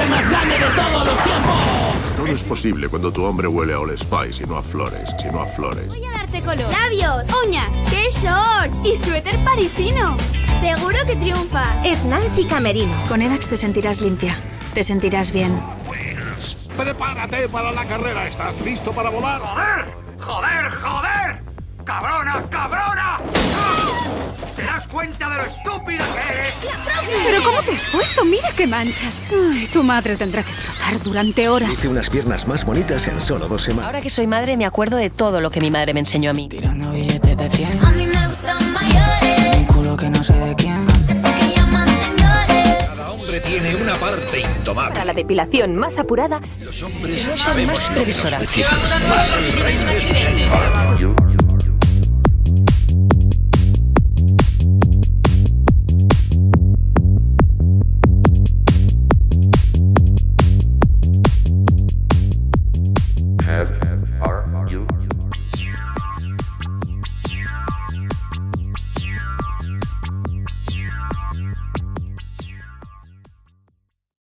hombre más grande de todos los tiempos! Todo es posible cuando tu hombre huele a Old Spice y no a flores, sino a flores. Voy a darte color. ¡Labios! Uñas. ¡Qué shorts! Y suéter parisino. Seguro que triunfas. Es Nancy Camerino. Con Evax te sentirás limpia. Te sentirás bien. ¡Prepárate para la carrera! ¿Estás listo para volar? ¡Joder! ¡Joder! ¡Joder! ¡Cabrona! ¡Cabrona! ¿Te das cuenta de lo estúpida que eres? ¿Pero cómo te has puesto? Mira qué manchas. Ay, tu madre tendrá que frotar durante horas. Hice unas piernas más bonitas en solo 2 semanas. Ahora que soy madre me acuerdo de todo lo que mi madre me enseñó a mí. Tirando billetes de 100. A mí me gustan mayores. Un culo que no sé de quién. Eso que llaman señores. Cada hombre tiene una parte indomable. Para la depilación más apurada, Los hombres son más previsoras. Si alguna nueva tienes un accidente.